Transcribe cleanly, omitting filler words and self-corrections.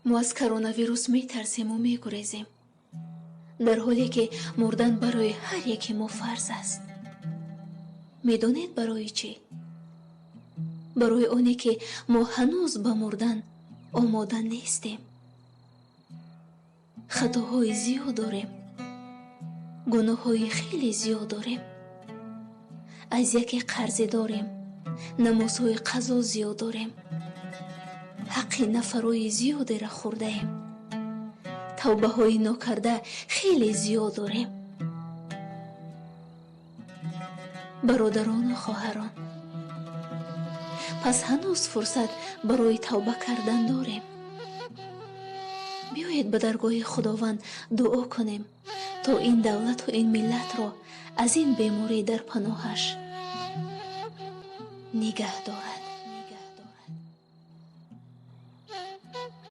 мо аз коронавирус метарсему мегурезем, дар ҳоле ки мурдан барои ҳар яке мо фарз аст. медонед барои чӣ? барои оне ки мо ҳанӯз ба мурдан омода нестем. хатоҳои зиёд дорем, гуноҳҳои хеле зиёд дорем, аз яке қарзе дорем, намозҳои қазо зиёд дорем, ҳаққи нафарои зиёдеро хӯрдаем, тавбаҳои нокарда хеле зиёд дорем. бародарону хоҳарон, пас ҳанӯз фурсат барои тавба кардан дорем. биёед ба даргоҳи худованд дуо кунем то ин давлату ин миллатро аз ин беморӣ дар паноҳаш нигоҳ дорад.